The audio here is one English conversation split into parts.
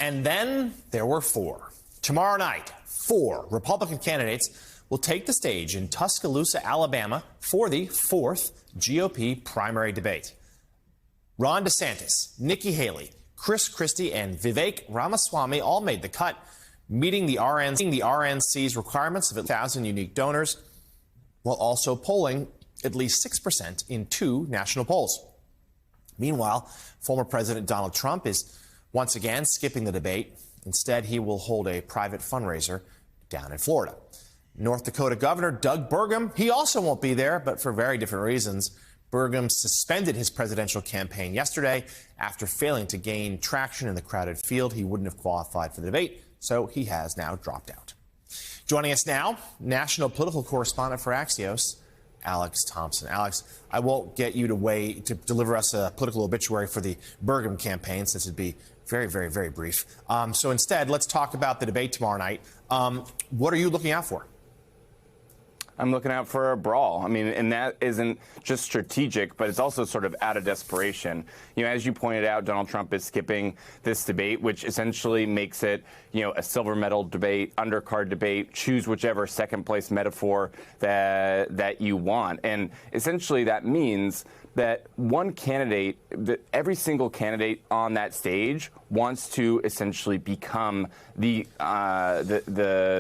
And then there were four. Tomorrow night, four Republican candidates will take the stage in Tuscaloosa, Alabama for the fourth GOP primary debate. Ron DeSantis, Nikki Haley, Chris Christie, and Vivek Ramaswamy all made the cut, meeting the RNC's requirements of 1,000 unique donors, while also polling at least 6% in two national polls. Meanwhile, former President Donald Trump is once again skipping the debate. Instead, he will hold a private fundraiser down in Florida. North Dakota Governor Doug Burgum, he also won't be there, but for very different reasons. Burgum suspended his presidential campaign yesterday after failing to gain traction in the crowded field. He wouldn't have qualified for the debate, so he has now dropped out. Joining us now, national political correspondent for Axios, Alex Thompson. Alex, I won't get you to deliver us a political obituary for the Burgum campaign, since it'd be very, very, very brief. So instead, let's talk about the debate tomorrow night. What are you looking out for? I'm looking out for a brawl. I mean, and that isn't just strategic, but it's also sort of out of desperation. You know, as you pointed out, Donald Trump is skipping this debate, which essentially makes it, you know, a silver medal debate, undercard debate, choose whichever second place metaphor that you want. And essentially that means that one candidate, that every single candidate on that stage wants to essentially become the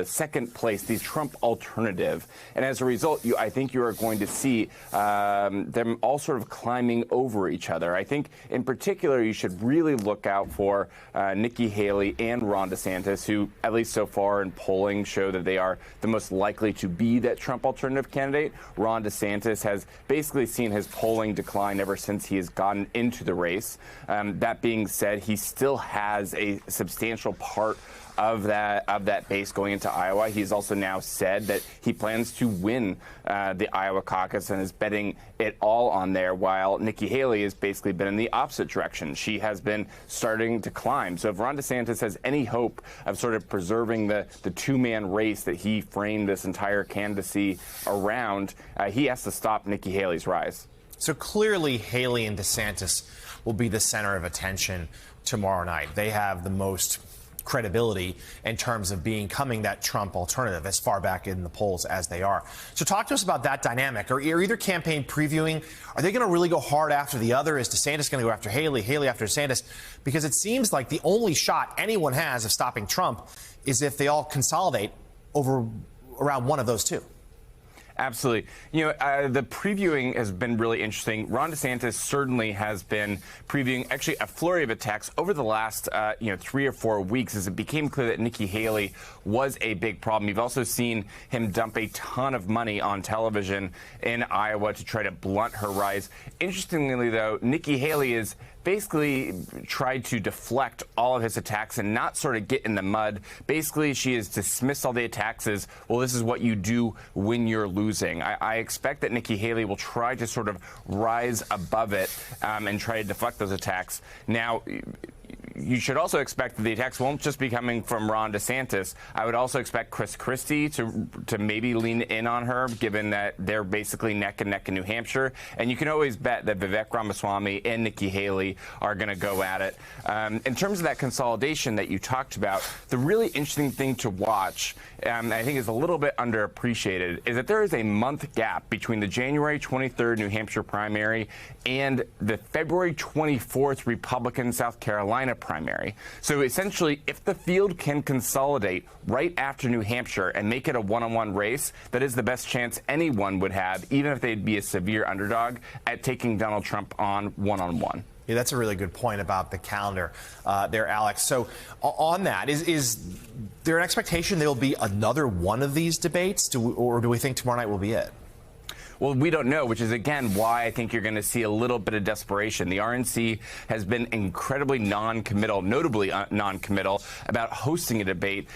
second place, the Trump alternative. And as a result, I think you are going to see them all sort of climbing over each other. I think in particular, you should really look out for Nikki Haley and Ron DeSantis, who, at least so far in polling, show that they are the most likely to be that Trump alternative candidate. Ron DeSantis has basically seen his polling decline ever since he has gotten into the race. That being said, he still has a substantial part of that base going into Iowa. He's also now said that he plans to win the Iowa caucus and is betting it all on there, while Nikki Haley has basically been in the opposite direction. She has been starting to climb. So if Ron DeSantis has any hope of sort of preserving the two-man race that he framed this entire candidacy around, he has to stop Nikki Haley's rise. So clearly, Haley and DeSantis will be the center of attention tomorrow night. They have the most credibility in terms of becoming that Trump alternative as far back in the polls as they are. So talk to us about that dynamic. Are either campaign previewing? Are they going to really go hard after the other? Is DeSantis going to go after Haley, Haley after DeSantis? Because it seems like the only shot anyone has of stopping Trump is if they all consolidate around one of those two. Absolutely. You know, the previewing has been really interesting. Ron DeSantis certainly has been previewing actually a flurry of attacks over the last, 3 or 4 weeks as it became clear that Nikki Haley was a big problem. You've also seen him dump a ton of money on television in Iowa to try to blunt her rise. Interestingly, though, Nikki Haley is basically tried to deflect all of his attacks and not sort of get in the mud. Basically, she has dismissed all the attacks as, well, this is what you do when you're losing. I expect that Nikki Haley will try to sort of rise above it and try to deflect those attacks. Now, you should also expect that the attacks won't just be coming from Ron DeSantis. I would also expect Chris Christie to maybe lean in on her, given that they're basically neck and neck in New Hampshire. And you can always bet that Vivek Ramaswamy and Nikki Haley are going to go at it. In terms of that consolidation that you talked about, the really interesting thing to watch, I think is a little bit underappreciated, is that there is a month gap between the January 23rd New Hampshire primary and the February 24th Republican South Carolina primary. So essentially, if the field can consolidate right after New Hampshire and make it a one-on-one race, that is the best chance anyone would have, even if they'd be a severe underdog, at taking Donald Trump on one-on-one. Yeah, that's a really good point about the calendar there, Alex. So on that, is there an expectation there will be another one of these debates, or do we think tomorrow night will be it? Well, we don't know, which is, again, why I think you're going to see a little bit of desperation. The RNC has been incredibly non-committal, notably non-committal, about hosting a debate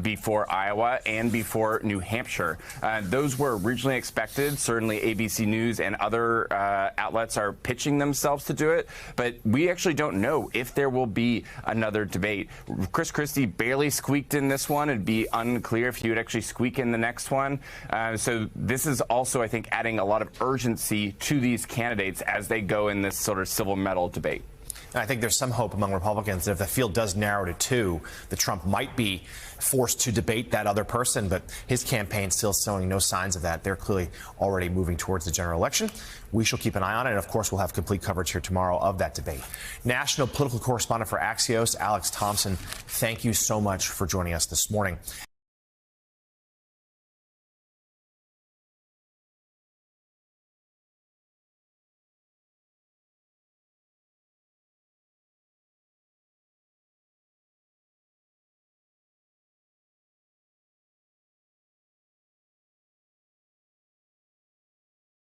before Iowa and before New Hampshire. Those were originally expected. Certainly ABC News and other outlets are pitching themselves to do it. But we actually don't know if there will be another debate. Chris Christie barely squeaked in this one. It'd be unclear if he would actually squeak in the next one. So this is also, I think, adding a lot of urgency to these candidates as they go in this sort of silver medal debate. And I think there's some hope among Republicans that if the field does narrow to 2, that Trump might be forced to debate that other person. But his campaign still showing no signs of that. They're clearly already moving towards the general election. We shall keep an eye on it. And of course, we'll have complete coverage here tomorrow of that debate. National political correspondent for Axios, Alex Thompson, thank you so much for joining us this morning.